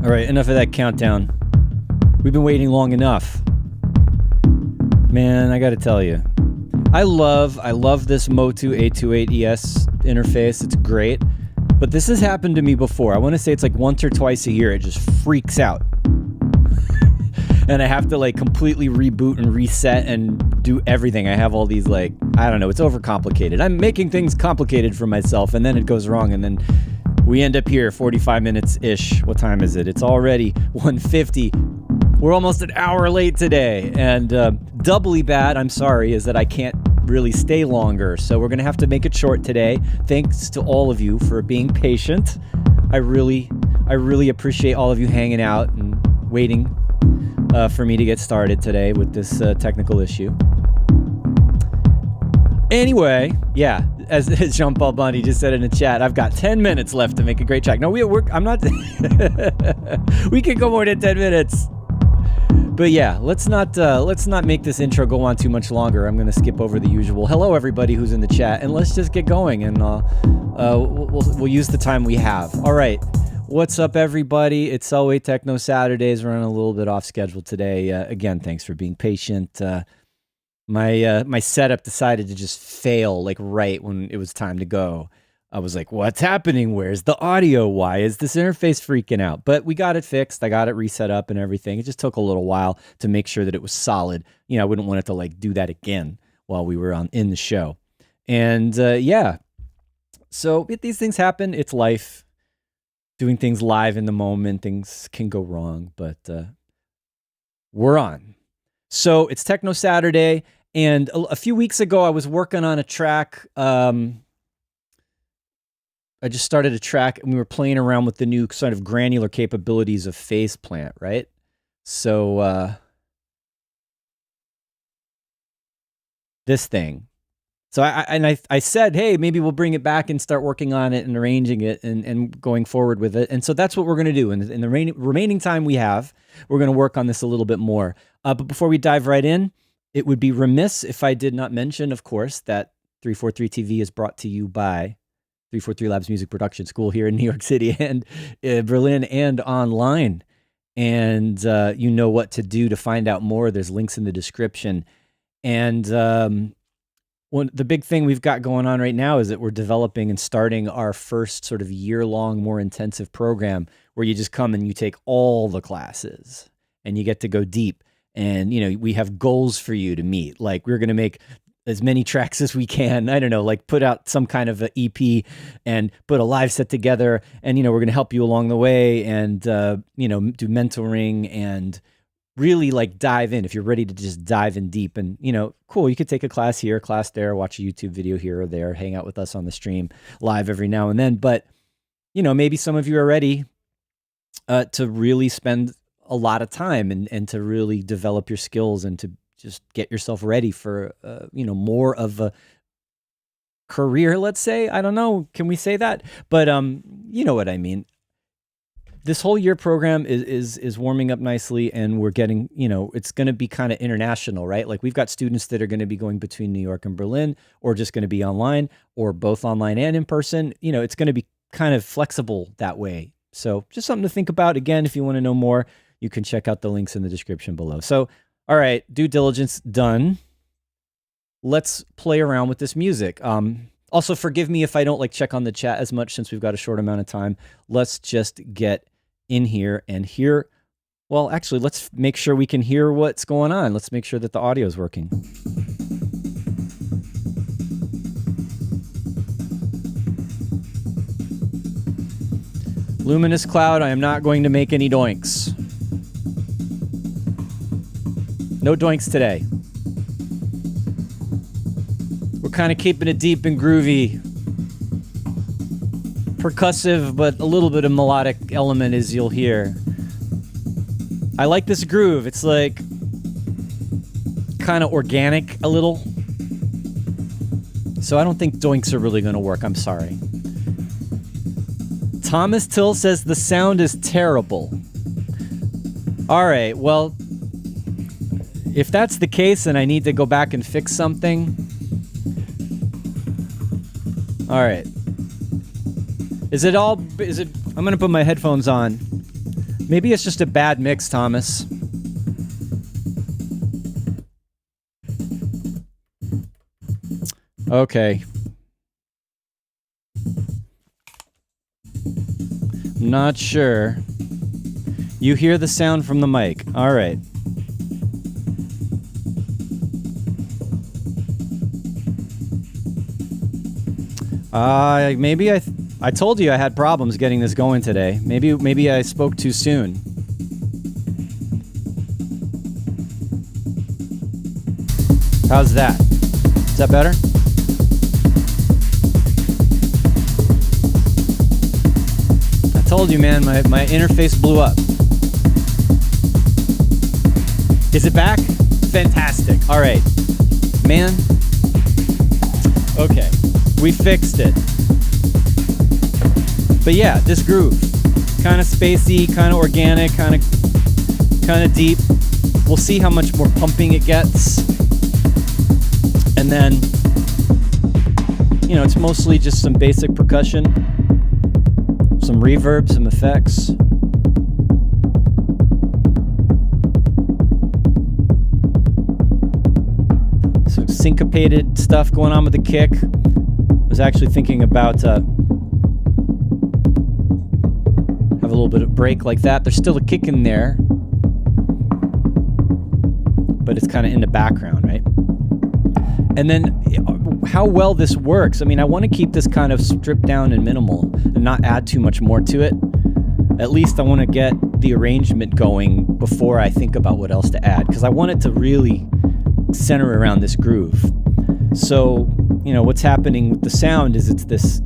All right, enough of that countdown. We've been waiting long enough. Man, I gotta tell you, I love this Motu 828ES interface. It's great, but this has happened to me before. I want to say it's like once or twice a year. It just freaks out, and I have to like completely reboot and reset and do everything. I have all these like, I don't know. It's overcomplicated. I'm making things complicated for myself, and then it goes wrong, and then we end up here 45 minutes-ish. What time is it? It's already 1:50. We're almost an hour late today. And doubly bad, I'm sorry, is that I can't really stay longer. So we're going to have to make it short today. Thanks to all of you for being patient. I really appreciate all of you hanging out and waiting for me to get started today with this technical issue. Anyway, yeah, as Jean-Paul Bondi just said in the chat, I've got 10 minutes left to make a great track. No, I'm not. We can go more than 10 minutes. But yeah, let's not make this intro go on too much longer. I'm going to skip over the usual. Hello, everybody who's in the chat, and let's just get going, and we'll use the time we have. All right, what's up, everybody? It's Selway Techno Saturdays. Running a little bit off schedule today. Again, thanks for being patient. My setup decided to just fail like right when it was time to go. I was like, what's happening? Where's the audio? Why is this interface freaking out? But we got it fixed. I got it reset up and everything. It just took a little while to make sure that it was solid. You know, I wouldn't want it to like do that again while we were in the show. And yeah, so these things happen. It's life. Doing things live in the moment, things can go wrong, but we're on. So it's Techno Saturday. And a few weeks ago, I was working on a track. I just started a track, and we were playing around with the new sort of granular capabilities of Phase Plant, right? So this thing. So I said, hey, maybe we'll bring it back and start working on it and arranging it and going forward with it. And so that's what we're going to do. In the remaining time we have, we're going to work on this a little bit more. But before we dive right in, it would be remiss if I did not mention, of course, that 343 TV is brought to you by 343 Labs Music Production School here in New York City and Berlin and online. And you know what to do to find out more. There's links in the description. And the big thing we've got going on right now is that we're developing and starting our first sort of year-long, more intensive program where you just come and you take all the classes and you get to go deep. And, you know, we have goals for you to meet. Like, we're going to make as many tracks as we can. I don't know, like put out some kind of an EP and put a live set together. And, you know, we're going to help you along the way and, you know, do mentoring and really like dive in if you're ready to just dive in deep. And, you know, cool, you could take a class here, a class there, watch a YouTube video here or there, hang out with us on the stream live every now and then. But, you know, maybe some of you are ready to really spend a lot of time and to really develop your skills and to just get yourself ready for, you know, more of a career, let's say. I don't know. Can we say that? But you know what I mean. This whole year program is warming up nicely, and we're getting, you know, it's going to be kind of international, right? Like, we've got students that are going to be going between New York and Berlin, or just going to be online, or both online and in person. You know, it's going to be kind of flexible that way. So just something to think about. Again, if you want to know more, you can check out the links in the description below. So, all right, due diligence done. Let's play around with this music. Also, forgive me if I don't like check on the chat as much since we've got a short amount of time. Let's just get in here and hear. Well, actually, let's make sure we can hear what's going on. Let's make sure that the audio is working. Luminous cloud, I am not going to make any doinks. No doinks today. We're kind of keeping it deep and groovy. Percussive, but a little bit of melodic element, as you'll hear. I like this groove. It's like kind of organic a little. So I don't think doinks are really going to work. I'm sorry. Thomas Till says the sound is terrible. All right, well, if that's the case and I need to go back and fix something. All right. I'm going to put my headphones on Maybe it's just a bad mix, Thomas. Okay. Not sure. You hear the sound from the mic. All right. Maybe I told you I had problems getting this going today. Maybe I spoke too soon. How's that? Is that better? I told you, man, my interface blew up. Is it back? Fantastic. All right. Man. Okay. We fixed it. But yeah, this groove. Kind of spacey, kind of organic, kind of deep. We'll see how much more pumping it gets. And then, you know, it's mostly just some basic percussion, some reverb, some effects. Some syncopated stuff going on with the kick. I was actually thinking about have a little bit of break like that. There's still a kick in there, but it's kind of in the background, right? And then how well this works. I mean, I want to keep this kind of stripped down and minimal and not add too much more to it. At least I want to get the arrangement going before I think about what else to add, because I want it to really center around this groove. So, you know, what's happening with the sound is it's this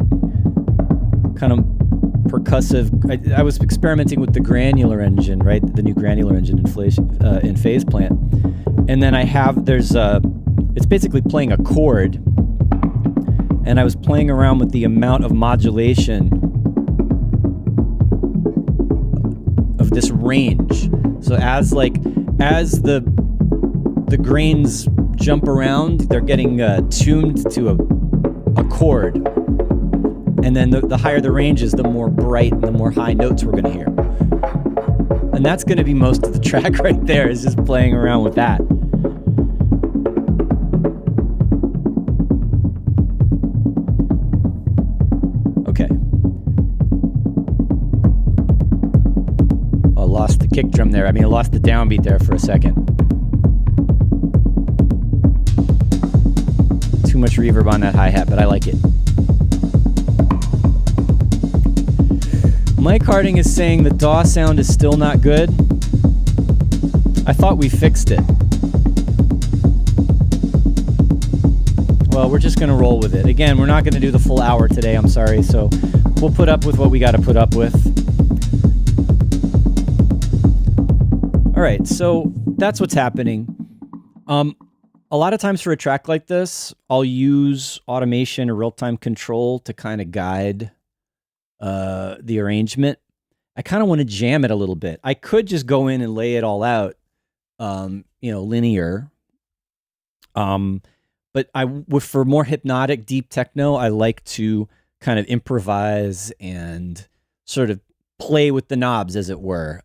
kind of percussive. I was experimenting with the granular engine, right? The new granular engine in Phase Plant. And then it's basically playing a chord. And I was playing around with the amount of modulation of this range. So as the grains jump around, they're getting tuned to a chord, and then the higher the range is, the more bright and the more high notes we're going to hear. And that's going to be most of the track right there, is just playing around with that. Okay. I lost the kick drum there. I lost the downbeat there for a second. Too much reverb on that hi-hat, but I like it. Mike Harding is saying the DAW sound is still not good. I thought we fixed it. Well, we're just gonna roll with it. Again, we're not gonna do the full hour today, I'm sorry, so we'll put up with what we gotta put up with. All right, so that's what's happening. A lot of times for a track like this, I'll use automation or real-time control to kind of guide the arrangement. I kind of want to jam it a little bit. I could just go in and lay it all out, linear. But for more hypnotic, deep techno, I like to kind of improvise and sort of play with the knobs, as it were.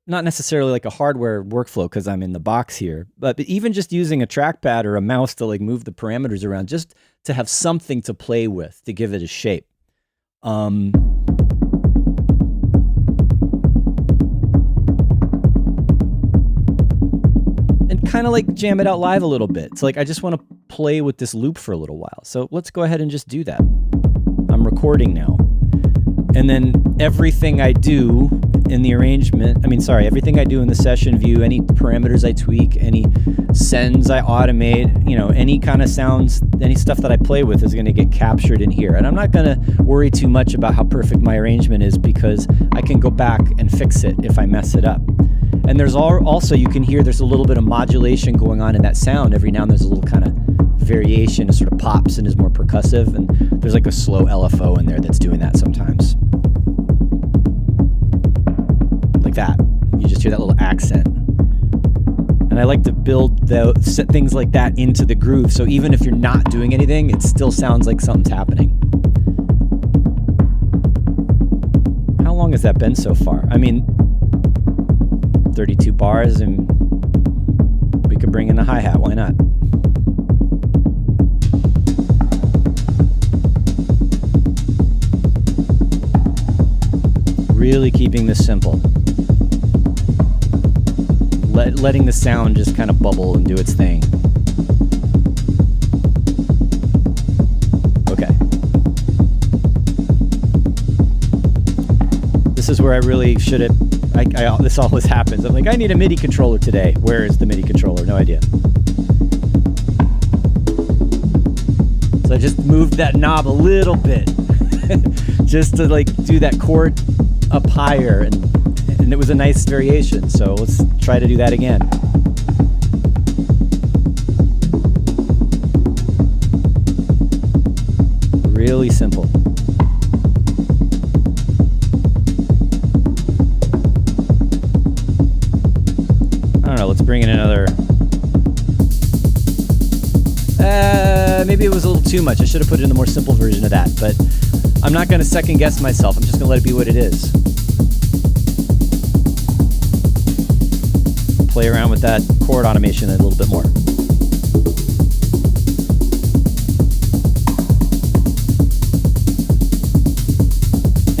Not necessarily like a hardware workflow because I'm in the box here, but even just using a trackpad or a mouse to like move the parameters around, just to have something to play with to give it a shape. And kind of like jam it out live a little bit. It's like I just want to play with this loop for a little while. So let's go ahead and just do that. I'm recording now. And then everything I do in the everything I do in the session view, any parameters I tweak, any sends I automate, any kind of sounds, any stuff that I play with is going to get captured in here. And I'm not going to worry too much about how perfect my arrangement is, because I can go back and fix it if I mess it up. And there's also, you can hear there's a little bit of modulation going on in that sound. Every now and then there's a little kind of variation. It sort of pops and is more percussive. And there's like a slow LFO in there that's doing that sometimes. Like that. You just hear that little accent. And I like to build things like that into the groove. So even if you're not doing anything, it still sounds like something's happening. How long long has that been so far? I mean, 32 bars, and we could bring in the hi-hat. Why not? Really keeping this simple. Letting the sound just kind of bubble and do its thing. Okay. This is where I really should have... this always happens. I'm like, I need a MIDI controller today. Where is the MIDI controller? No idea. So I just moved that knob a little bit. Just to like do that chord up higher, and it was a nice variation, so let's try to do that again. Really simple. I don't know, let's bring in another... maybe it was a little too much. I should have put it in the more simple version of that, but I'm not going to second guess myself. I'm just going to let it be what it is. Play around with that chord automation a little bit more.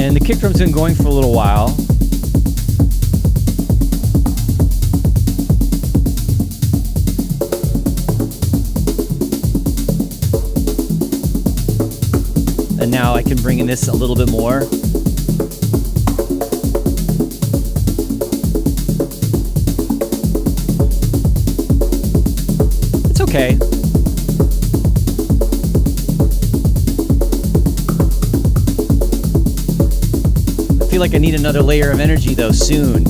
And the kick drum's been going for a little while. And now I can bring in this a little bit more. It's okay. I feel like I need another layer of energy though soon.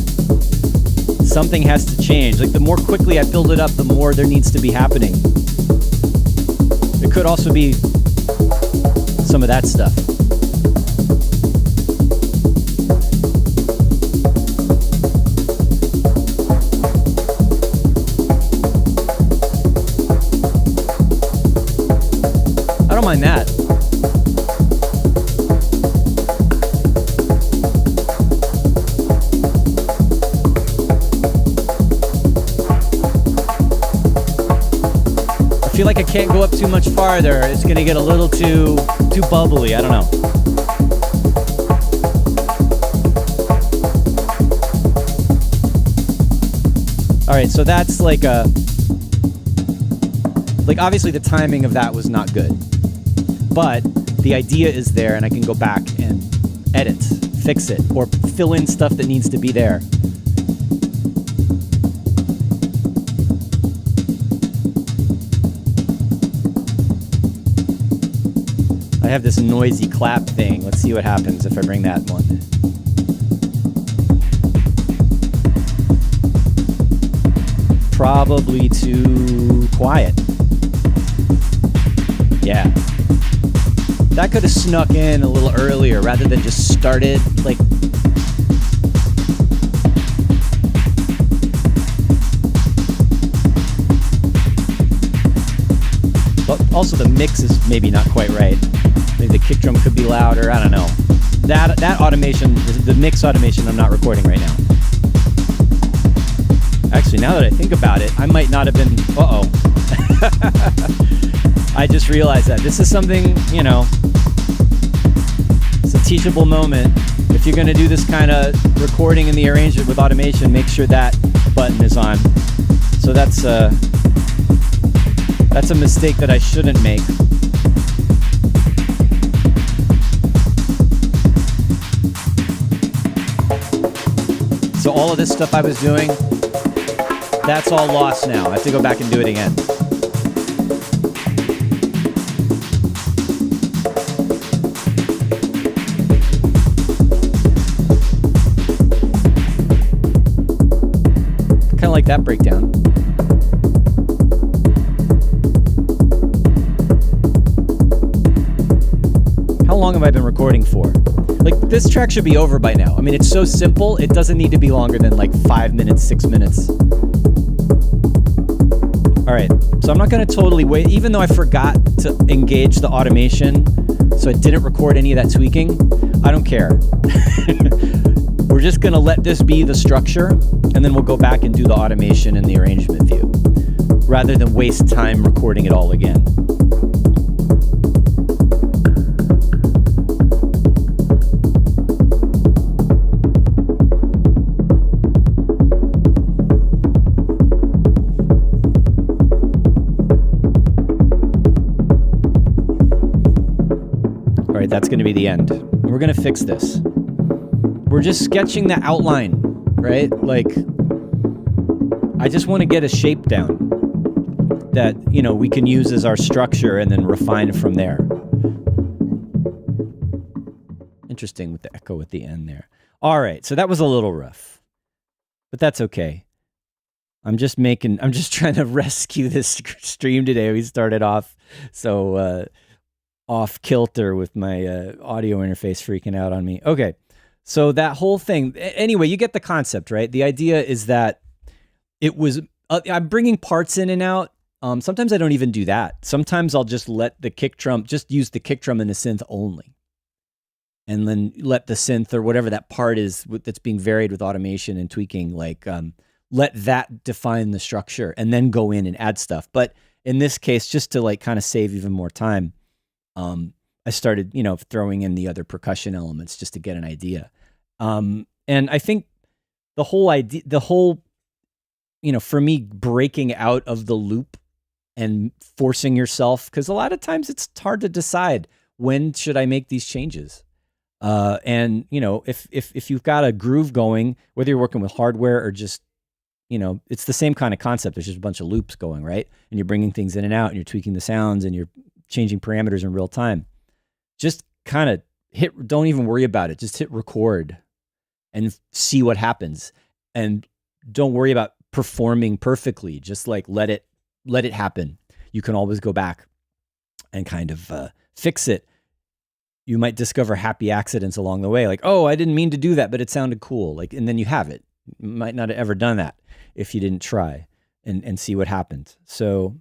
Something has to change. Like the more quickly I build it up, the more there needs to be happening. There could also be some of that stuff. I don't mind that. I feel like I can't go up too much farther. It's gonna get a little too bubbly. I don't know. All right, so that's like obviously the timing of that was not good, but the idea is there, and I can go back and edit, fix it, or fill in stuff that needs to be there. I have this noisy clap thing. Let's see what happens if I bring that one. Probably too quiet. Yeah. That could have snuck in a little earlier rather than just started like... But also the mix is maybe not quite right. Maybe the kick drum could be louder. I don't know. That automation, the mix automation, I'm not recording right now. Actually, now that I think about it, I might not have been... Uh-oh. I just realized that. This is something, you know, it's a teachable moment. If you're going to do this kind of recording in the arrangement with automation, make sure that button is on. So that's a mistake that I shouldn't make. So all of this stuff I was doing, that's all lost now. I have to go back and do it again. Kind of like that breakdown. How long have I been recording for? Like, this track should be over by now. I mean, it's so simple, it doesn't need to be longer than like 5 minutes, 6 minutes. All right, so I'm not gonna totally wait, even though I forgot to engage the automation, so I didn't record any of that tweaking. I don't care. We're just going to let this be the structure, and then we'll go back and do the automation and the arrangement view, rather than waste time recording it all again. All right, that's going to be the end. We're going to fix this. We're just sketching the outline, right? Like, I just want to get a shape down that, you know, we can use as our structure and then refine from there. Interesting with the echo at the end there. All right, so that was a little rough, but that's okay. I'm just trying to rescue this stream today. We started off so off kilter with my audio interface freaking out on me. Okay. So that whole thing, anyway, you get the concept, right? The idea is that it was, I'm bringing parts in and out. Sometimes I don't even do that. Sometimes I'll just let the kick drum, just use the kick drum and the synth only. And then let the synth or whatever that part is that's being varied with automation and tweaking, like let that define the structure and then go in and add stuff. But in this case, just to like kind of save even more time, I started, you know, throwing in the other percussion elements just to get an idea. And I think the whole idea, you know, for me, breaking out of the loop and forcing yourself, because a lot of times it's hard to decide when should I make these changes. And you know, if you've got a groove going, whether you're working with hardware or just, you know, it's the same kind of concept. There's just a bunch of loops going, right? And you're bringing things in and out and you're tweaking the sounds and you're changing parameters in real time. Just kind of don't even worry about it. Just hit record and see what happens. And don't worry about performing perfectly. Just like let it happen. You can always go back and kind of fix it. You might discover happy accidents along the way. Like, oh, I didn't mean to do that, but it sounded cool. Like, and then you have it. You might not have ever done that if you didn't try and see what happened. So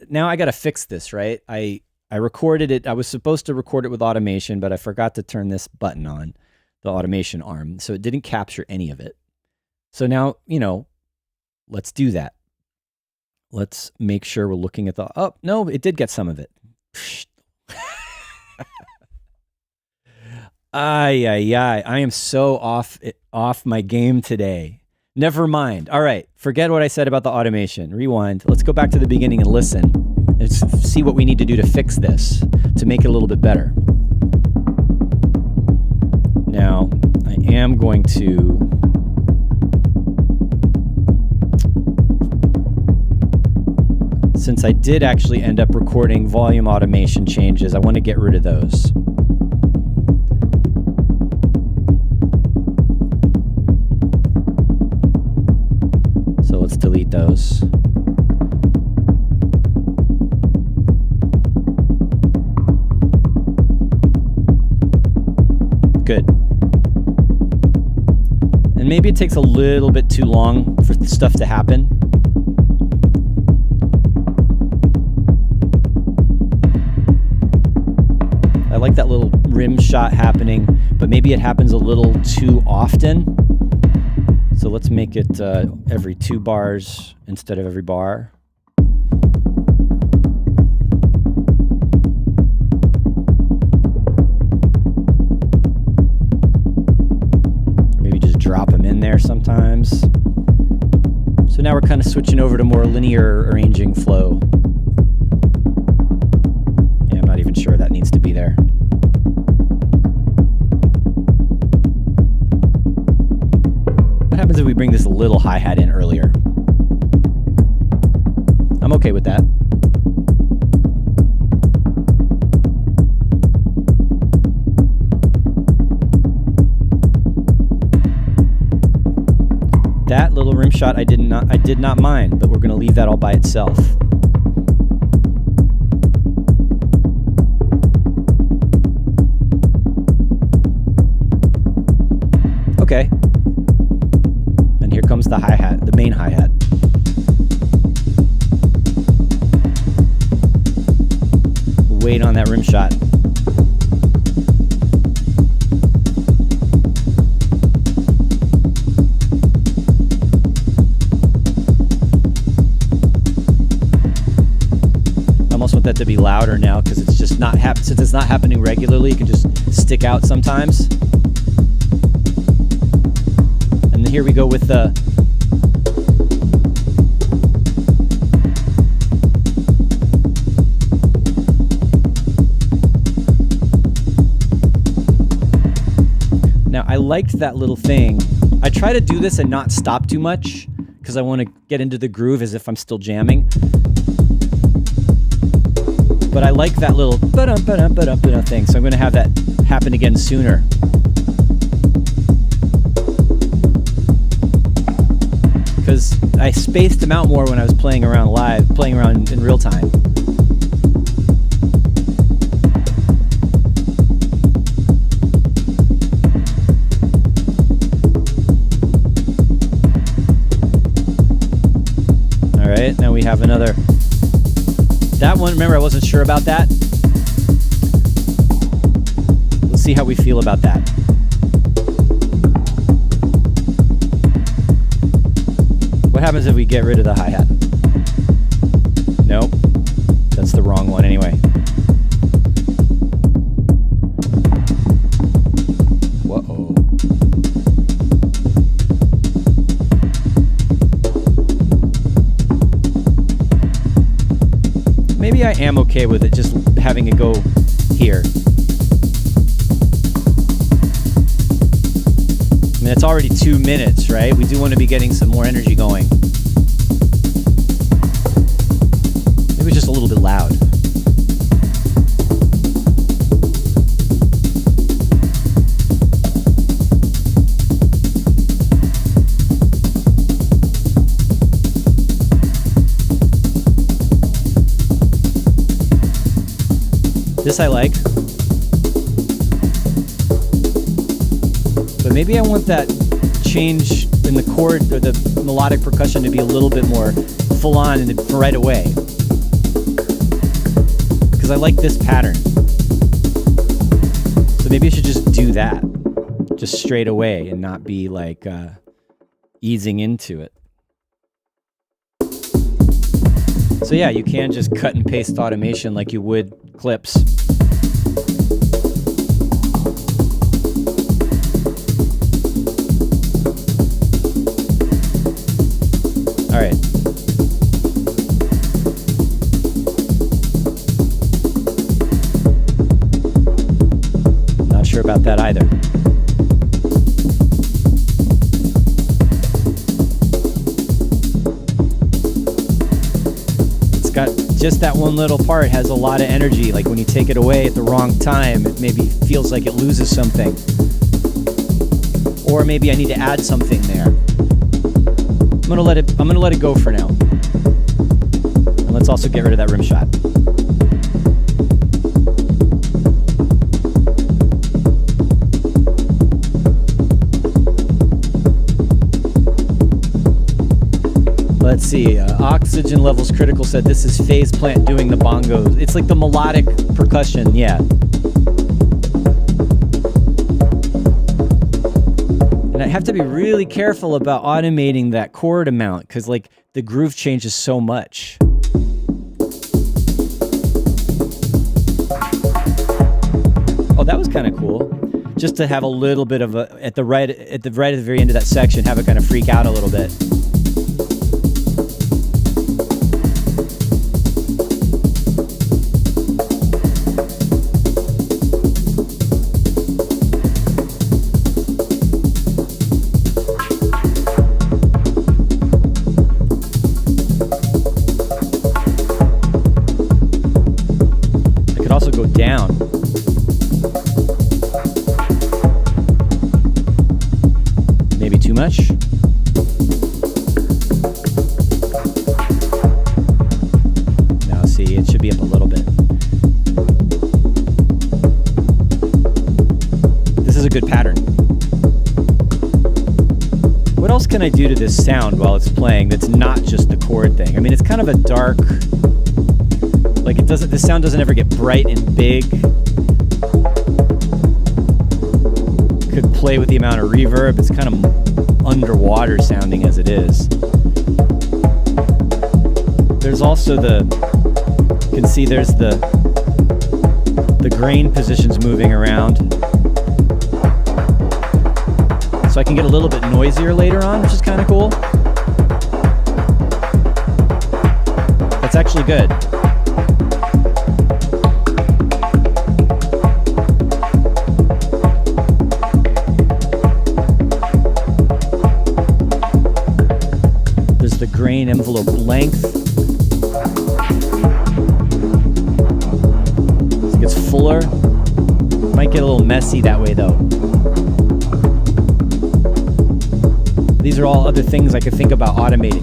now I got to fix this, right? I recorded it. I was supposed to record it with automation, but I forgot to turn this button on, the automation arm. So it didn't capture any of it. So now, you know, let's do that. Let's make sure we're looking at oh, no, it did get some of it. I am so off my game today. Never mind. All right. Forget what I said about the automation. Rewind. Let's go back to the beginning and listen. Let's see what we need to do to fix this, to make it a little bit better. Now, I am going to... Since I did actually end up recording volume automation changes, I want to get rid of those. So let's delete those. Good. And maybe it takes a little bit too long for stuff to happen. I like that little rim shot happening, but maybe it happens a little too often. So let's make it every 2 bars instead of every bar. Drop them in there sometimes. So now we're kind of switching over to more linear arranging flow. Yeah, I'm not even sure that needs to be there. What happens if we bring this little hi-hat in earlier? I'm okay with that. That little rim shot I did not mind, but we're going to leave that all by itself. Okay. And here comes the hi-hat, the main hi-hat. Wait on that rim shot. want that to be louder now because it's just not since it's not happening regularly, it can just stick out sometimes. And here we go with the Now, I liked that little thing. I try to do this and not stop too much because I want to get into the groove as if I'm still jamming. But I like that little thing, so I'm going to have that happen again sooner. Because I spaced them out more when I was playing around live, playing around in real time. Now we have another. That one, remember, I wasn't sure about that. Let's see how we feel about that. What happens if we get rid of the hi-hat? Nope. That's the wrong one anyway. Whoa. Maybe I am okay with it just having it go here. I mean, it's already 2 minutes, right? We do want to be getting some more energy going. Maybe it's just a little bit loud. This I like. But maybe I want that change in the chord or the melodic percussion to be a little bit more full on and right away. Because I like this pattern. So maybe I should just do that. Just straight away and not be like easing into it. So yeah, you can just cut and paste automation like you would clips. All right. Not sure about that either. It's got just that one little part has a lot of energy. Like when you take it away at the wrong time, it maybe feels like it loses something. Or maybe I need to add something there. I'm gonna let it go for now. And let's also get rid of that rim shot. Let's see, Oxygen Levels Critical said this is Phase Plant doing the bongos. It's like the melodic percussion, yeah. And I have to be really careful about automating that chord amount because like the groove changes so much. Oh, that was kind of cool. Just to have a little bit of a, at the very end of that section, have it kind of freak out a little bit. Down. Maybe too much. Now see, it should be up a little bit. This is a good pattern. What else can I do to this sound while it's playing that's not just the chord thing? I mean, it's kind of a dark, like it doesn't, the sound doesn't ever get bright and big. Could play with the amount of reverb. It's kind of underwater sounding as it is. There's also the can see there's the grain positions moving around. So I can get a little bit noisier later on, which is kind of cool. That's actually good. There's the grain envelope length. As it gets fuller. Might get a little messy that way though. These are all other things I could think about automating.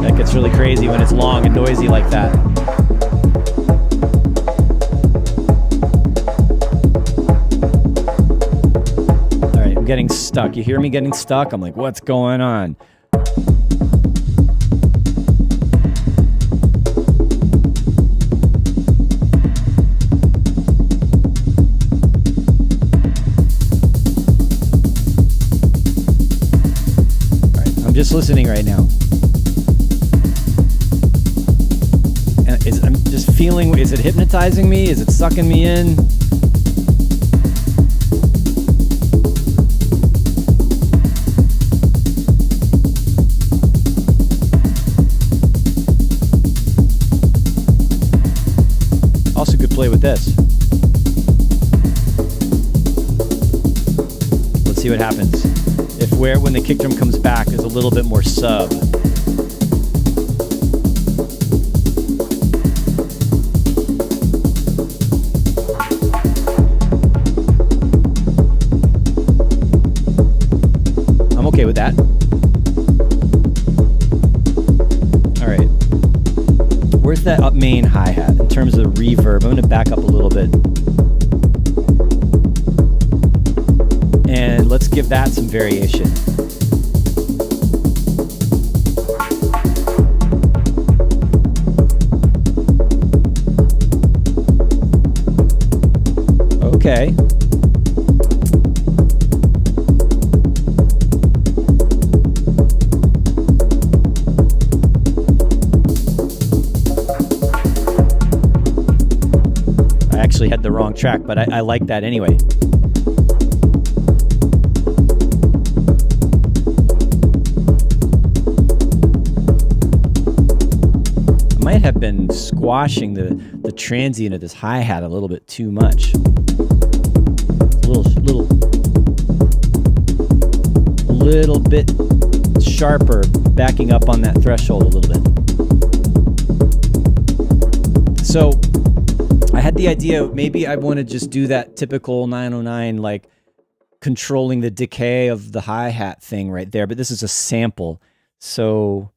That gets really crazy when it's long and noisy like that. Getting stuck. You hear me getting stuck? I'm like, what's going on? All right, I'm just listening right now. And I'm just feeling, is it hypnotizing me? Is it sucking me in? Play with this. Let's see what happens. When the kick drum comes back, there's a little bit more sub. I'm okay with that. All right. Where's that up main hi-hat in terms of reverb? I'm going to back up a little bit. And let's give that some variation. Okay. Actually had the wrong track, but I like that anyway. I might have been squashing the transient of this hi-hat a little bit too much. A little bit sharper, backing up on that threshold a little bit. So I had the idea, maybe I want to just do that typical 909, like controlling the decay of the hi-hat thing right there, but this is a sample. So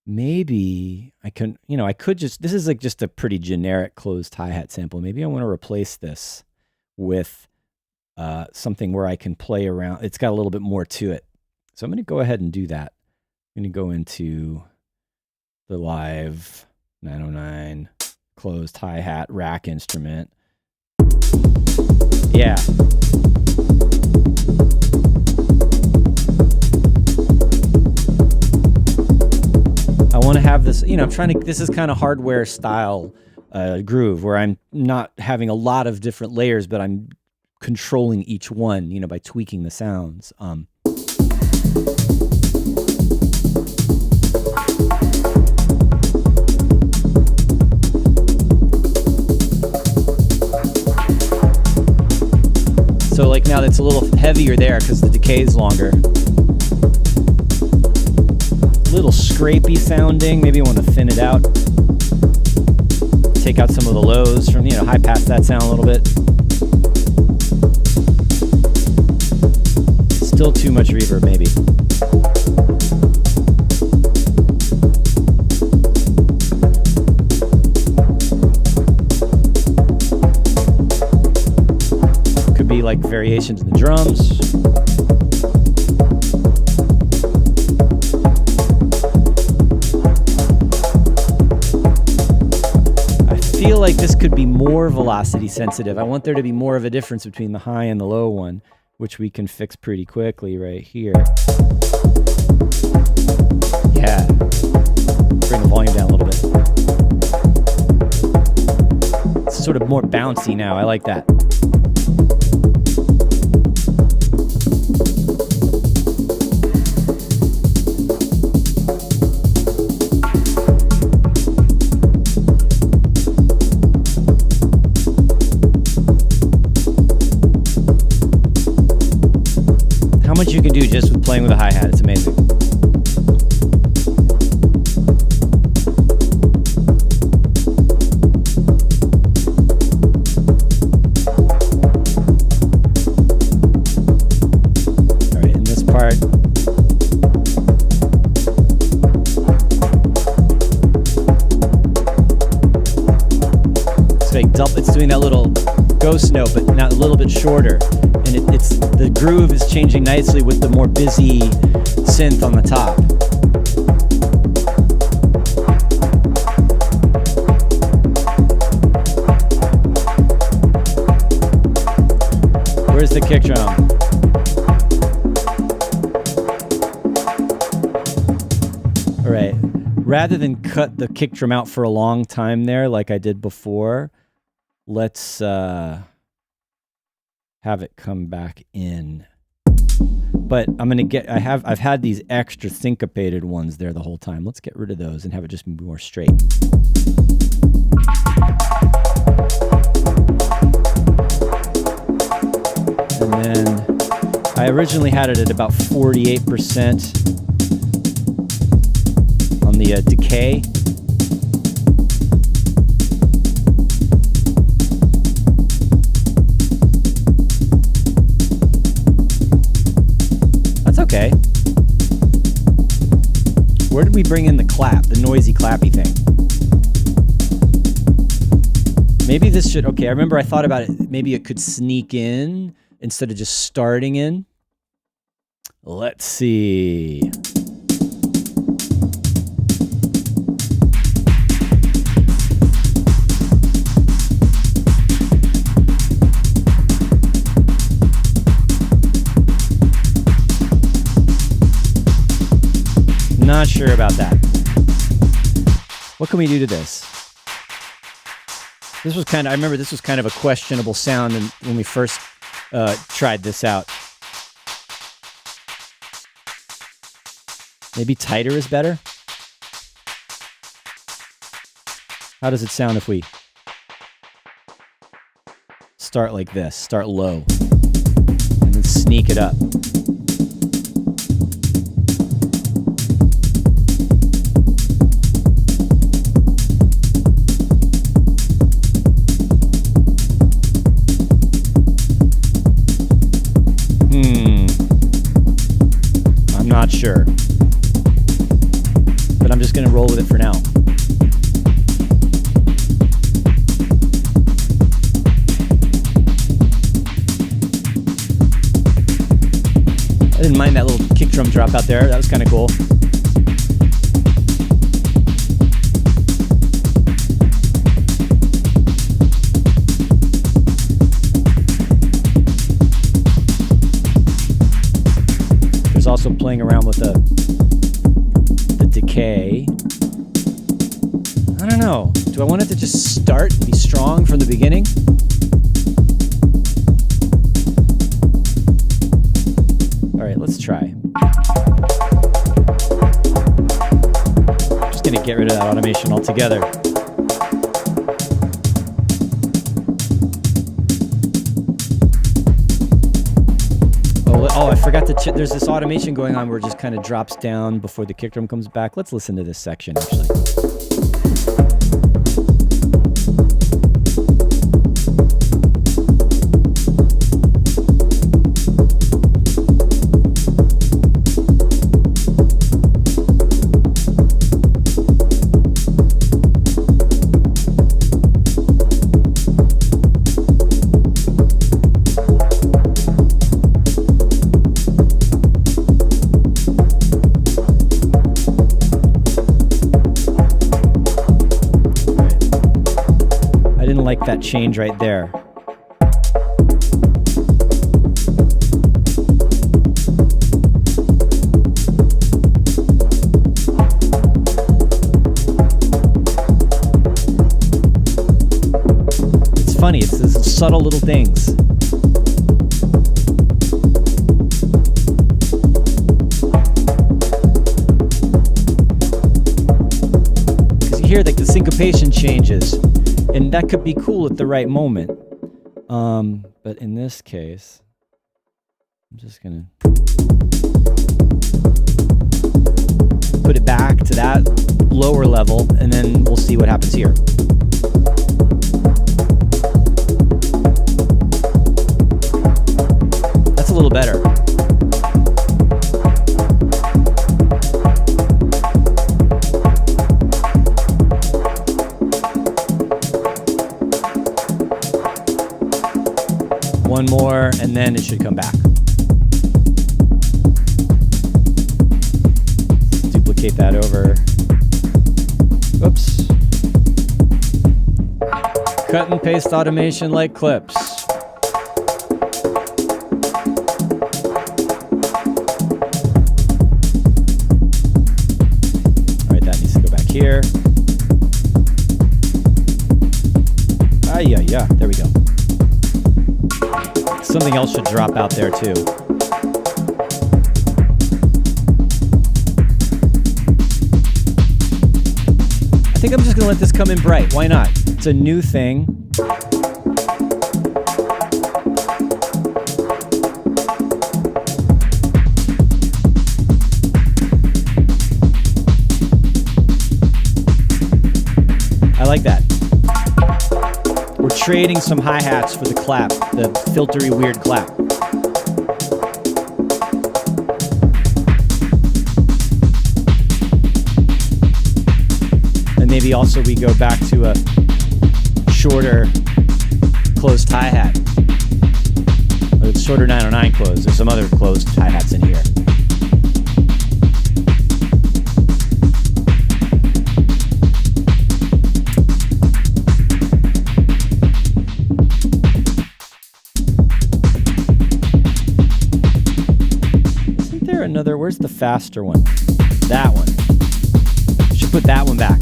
maybe I can, I could just, this is like just a pretty generic closed hi-hat sample. Maybe I want to replace this with something where I can play around. It's got a little bit more to it. So I'm going to go ahead and do that. I'm going to go into the live 909. Closed hi-hat rack instrument. Yeah. I want to have this, I'm trying to, this is kind of hardware style groove where I'm not having a lot of different layers, but I'm controlling each one, by tweaking the sounds. So like now that's a little heavier there because the decay is longer. A little scrapey sounding. Maybe I want to thin it out. Take out some of the lows from, high pass that sound a little bit. Still too much reverb maybe. Like variations in the drums. feel like this could be more velocity sensitive. I want there to be more of a difference between the high and the low one, which we can fix pretty quickly right here. Yeah. Bring the volume down a little bit. It's sort of more bouncy now. I like that. How much you can do just with playing with a hi-hat, it's amazing. All right, in this part, it's doing that little ghost note, but now a little bit shorter. And it's the groove is changing nicely with the more busy synth on the top. Where's the kick drum? All right. Rather than cut the kick drum out for a long time there, like I did before, let's have it come back in. But I'm gonna get, I've had these extra syncopated ones there the whole time. Let's get rid of those and have it just be more straight. And then I originally had it at about 48% on the decay. Okay. Where did we bring in the clap, the noisy clappy thing? Maybe this should, okay, I remember I thought about it, maybe it could sneak in instead of just starting in. Let's see. Not sure about that. What can we do to this? This was kind of, I remember this was kind of a questionable sound when we first tried this out. Maybe tighter is better? How does it sound if we start like this? Start low and then sneak it up. Not sure, but I'm just going to roll with it for now. I didn't mind that little kick drum drop out there. That was kind of cool. Also playing around with the decay. I don't know. Do I want it to just start and be strong from the beginning? All right, let's try. Just gonna get rid of that automation altogether. Oh, I forgot to there's this automation going on where it just kind of drops down before the kick drum comes back. Let's listen to this section, actually. didn't like that change right there. It's funny, it's these subtle little things. Because you hear like the syncopation changes, and that could be cool at the right moment. But in this case, I'm just gonna put it back to that lower level, and then we'll see what happens here. That's a little better. One more, and then it should come back. Let's duplicate that over. Oops. Cut and paste automation like clips. All right, that needs to go back here. Yeah, there we go. Something else should drop out there too. I think I'm just gonna let this come in bright. Why not? It's a new thing. I like that. We're trading some hi-hats for the clap, the filtery weird clap. And maybe also we go back to a shorter closed hi-hat. Or it's shorter 909 closed. There's some other closed hi-hats in here. Where's the faster one? That one. Should put that one back.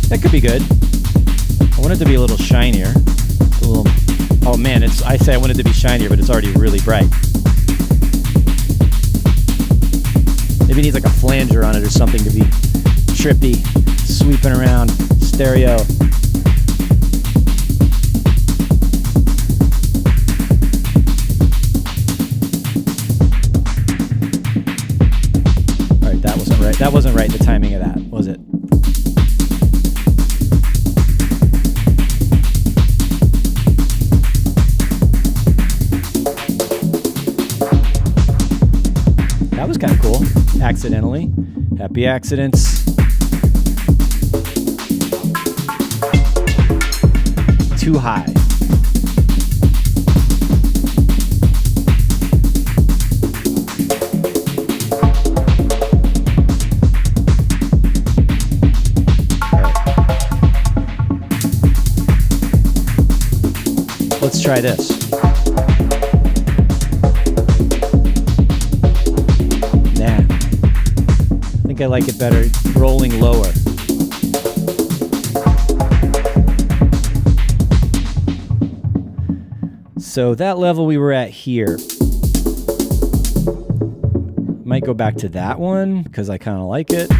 That could be good. I want it to be a little shinier. A little. Oh man, I say I want it to be shinier, but it's already really bright. Maybe it needs like a flanger on it or something to be trippy, sweeping around, stereo. All right, that wasn't right. That wasn't right, the timing of that, was it? That was kind of cool. Accidentally. Happy accidents. Too high. Let's try this. I think I like it better rolling lower. So that level we were at here. Might go back to that one because I kind of like it.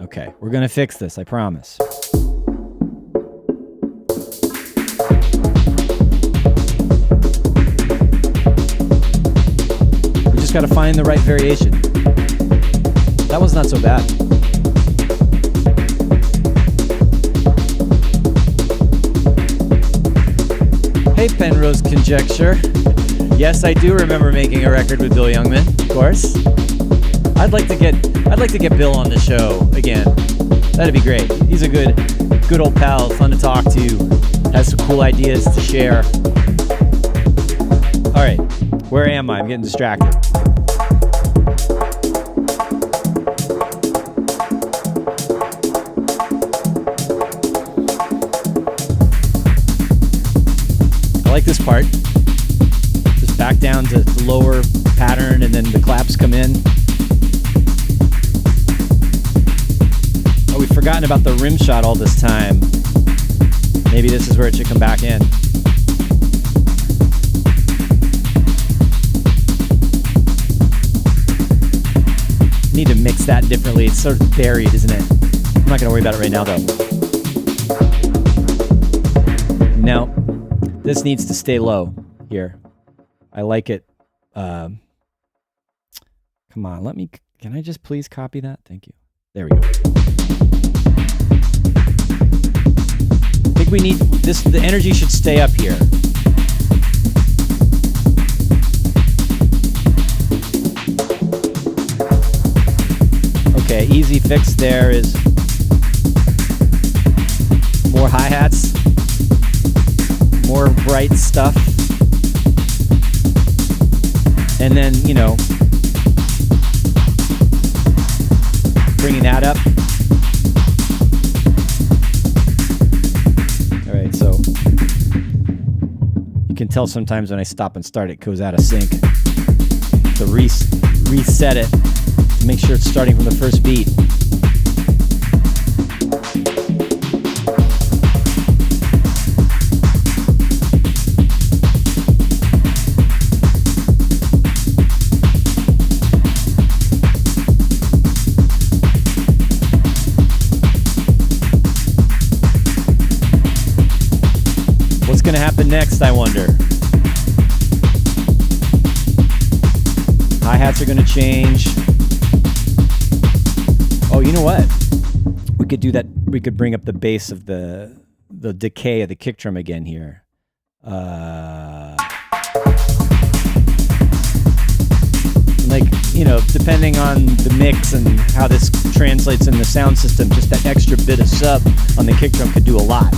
Okay, we're gonna fix this, I promise. Got to find the right variation. That was not so bad. Hey, Penrose Conjecture. Yes, I do remember making a record with Bill Youngman, of course. I'd like to get Bill on the show again. That'd be great. He's a good old pal, fun to talk to, has some cool ideas to share. All right, where am I? I'm getting distracted. I like this part. Just back down to the lower pattern and then the claps come in. Oh, we've forgotten about the rim shot all this time. Maybe this is where it should come back in. Need to mix that differently. It's sort of buried, isn't it? I'm not going to worry about it right now, though. No, this needs to stay low here. I like it. Come on, can I just please copy that? Thank you. There we go. I think we need this, the energy should stay up here. Okay, easy fix there is more hi-hats, more bright stuff, and then, you know, bringing that up. All right, so you can tell sometimes when I stop and start, it goes out of sync. To reset it, to make sure it's starting from the first beat. What's going to happen next, I wonder? Hi-hats are going to change. Oh, you know what? We could do that. We could bring up the bass of the decay of the kick drum again here. Like, you know, depending on the mix and how this translates in the sound system, just that extra bit of sub on the kick drum could do a lot.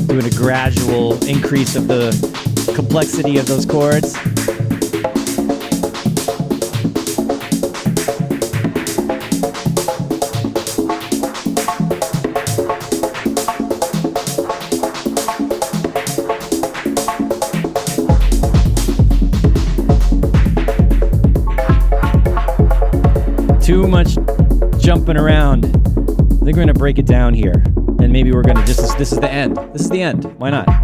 Doing a gradual increase of the complexity of those chords. Too much jumping around. I think we're going to break it down here. And maybe we're going to just, this is the end. This is the end. Why not? All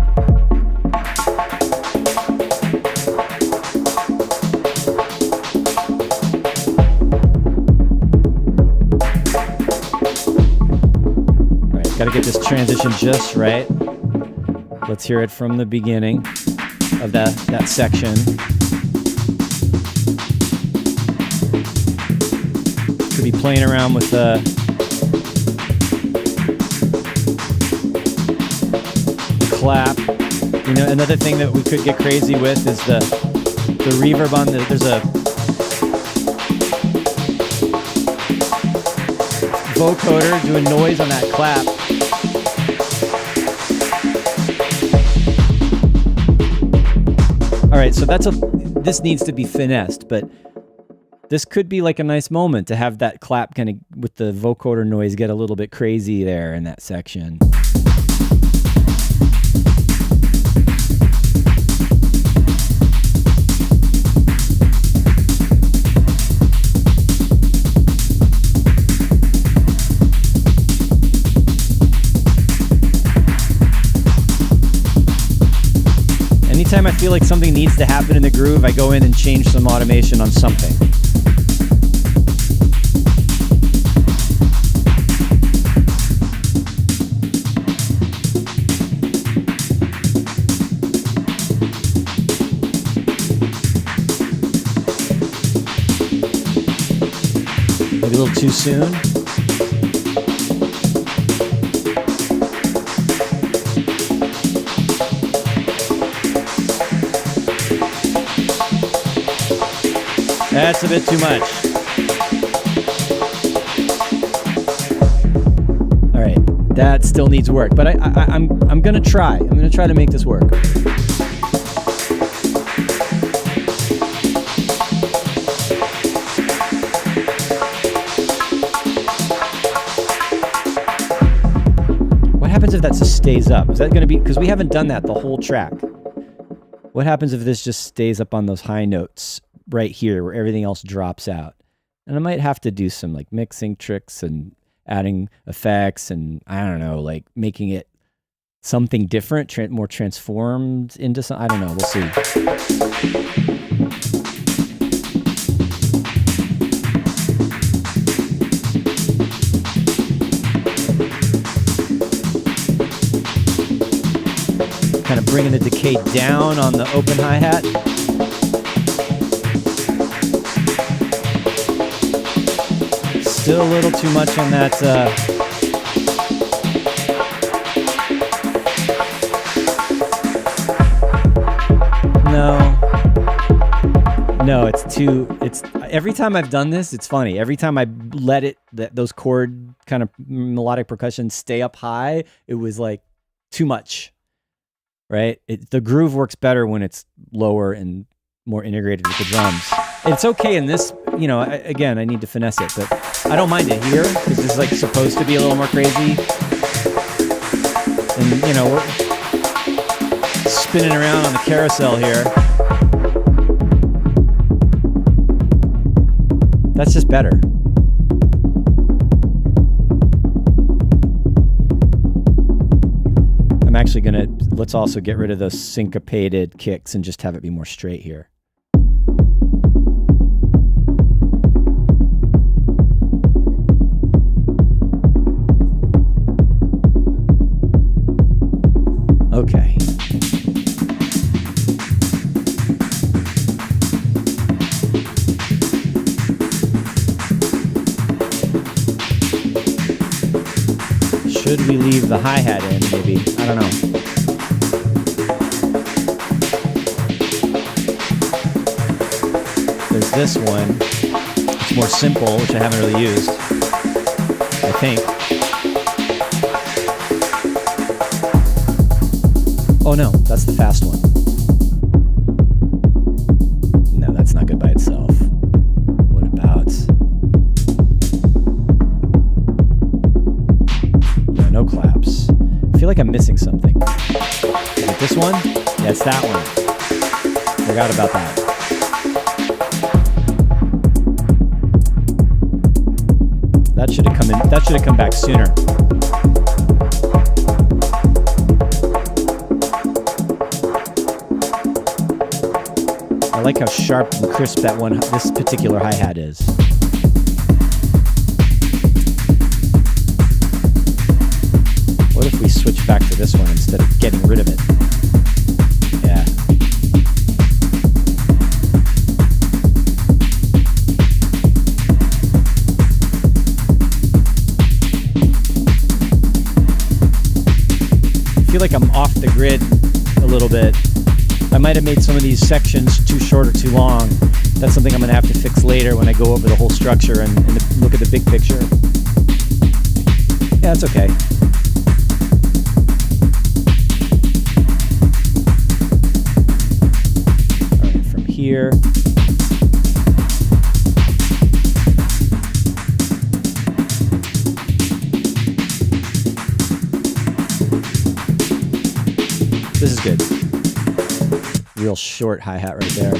right, got to get this transition just right. Let's hear it from the beginning of that section. Could be playing around with the clap. You know, another thing that we could get crazy with is the reverb on there's a vocoder doing noise on that clap. All right, so this needs to be finessed, but this could be like a nice moment to have that clap kind of with the vocoder noise get a little bit crazy there in that section. time I feel like something needs to happen in the groove, I go in and change some automation on something. Maybe a little too soon. That's a bit too much. All right, that still needs work, but I'm gonna try. I'm gonna try to make this work. What happens if that just stays up? Is that gonna be, because we haven't done that the whole track. What happens if this just stays up on those high notes right here where everything else drops out? And I might have to do some like mixing tricks and adding effects and I don't know, like making it something different, more transformed into something. I don't know, we'll see. Kind of bringing the decay down on the open hi-hat. Still a little too much on that. No, it's too. It's every time I've done this, it's funny. Every time I let it, those chord kind of melodic percussion stay up high, it was like too much, right? The groove works better when it's lower and more integrated with the drums. It's okay in this, you know, again, I need to finesse it, but I don't mind it here because it's like supposed to be a little more crazy. And, you know, we're spinning around on the carousel here. That's just better. I'm actually gonna, let's also get rid of those syncopated kicks and just have it be more straight here. Okay. Should we leave the hi-hat in, maybe? I don't know. There's this one. It's more simple, which I haven't really used, I think. Oh no, that's the fast one. No, that's not good by itself. What about... No claps. I feel like I'm missing something. Is it this one? Yeah, it's that one. Forgot about that. That should have come in. That should have come back sooner. I like how sharp and crisp that one, this particular hi-hat is. What if we switch back to this one instead of getting rid of it? Yeah. I feel like I'm off the grid a little bit. I might have made some of these sections too short or too long. That's something I'm going to have to fix later when I go over the whole structure and look at the big picture. Yeah, that's okay. All right, from here. This is good. Real short hi-hat right there.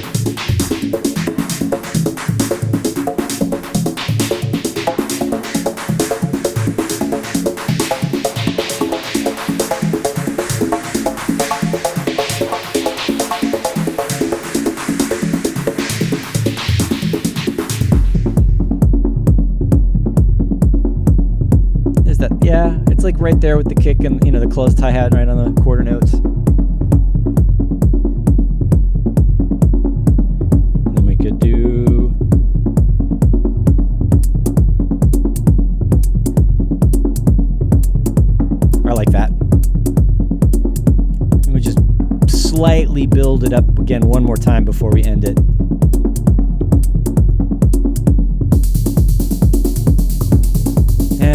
it's like right there with the kick and, the closed hi-hat right on the quarter notes. And then we could do... I like that. And we just slightly build it up again one more time before we end it.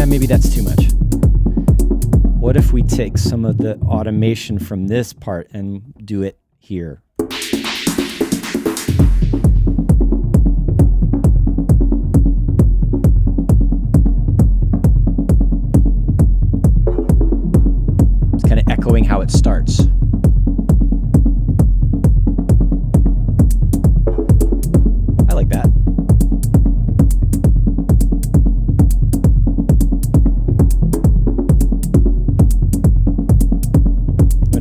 Maybe that's too much. What if we take some of the automation from this part and do it here? It's kind of echoing how it starts. I like that.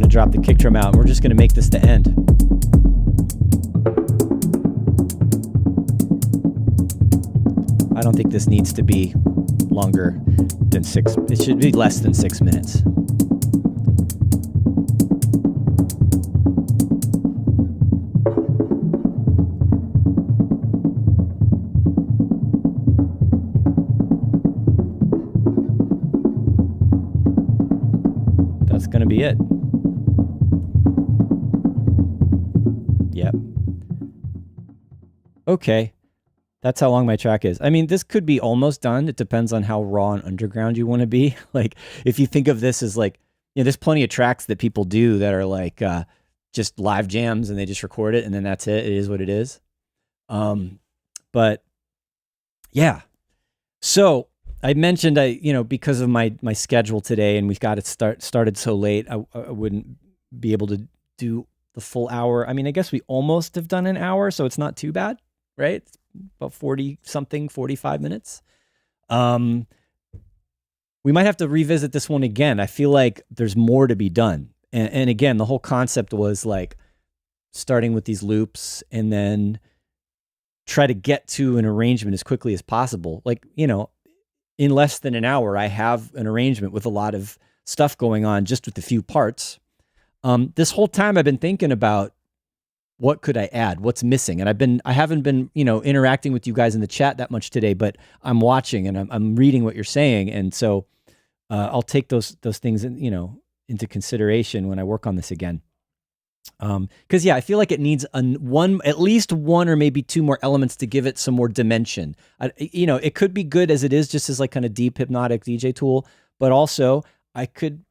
Drop the kick drum out, and we're just going to make this the end. I don't think this needs to be longer than 6. It should be less than 6 minutes. That's going to be it. Yep. Okay. That's how long my track is. I mean, this could be almost done. It depends on how raw and underground you want to be. Like, if you think of this as like, there's plenty of tracks that people do that are like just live jams and they just record it and then that's it. It is what it is. But yeah. So I mentioned because of my schedule today and we've got it started so late, I wouldn't be able to do the full hour. I mean, I guess we almost have done an hour, so it's not too bad, right? It's about 45 minutes. We might have to revisit this one again. I feel like there's more to be done. And again, the whole concept was like starting with these loops and then try to get to an arrangement as quickly as possible. Like, in less than an hour, I have an arrangement with a lot of stuff going on just with a few parts. This whole time I've been thinking about what could I add, what's missing. And I haven't been, interacting with you guys in the chat that much today, but I'm watching and I'm reading what you're saying. And so, I'll take those things into consideration when I work on this again. Cause I feel like it needs at least one or maybe two more elements to give it some more dimension. It could be good as it is, just as like kind of deep hypnotic DJ tool, but also I could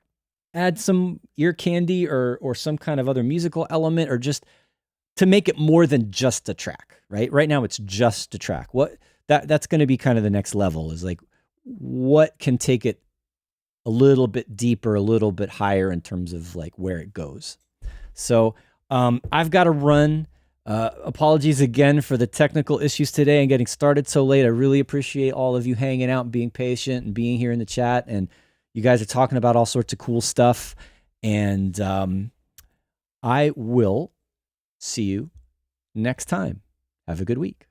add some ear candy or some kind of other musical element, or just to make it more than just a track, right? Right now it's just a track. That's going to be kind of the next level, is like, what can take it a little bit deeper, a little bit higher in terms of like where it goes. So I've got to run. Apologies again for the technical issues today and getting started so late. I really appreciate all of you hanging out and being patient and being here in the chat. And you guys are talking about all sorts of cool stuff. And I will see you next time. Have a good week.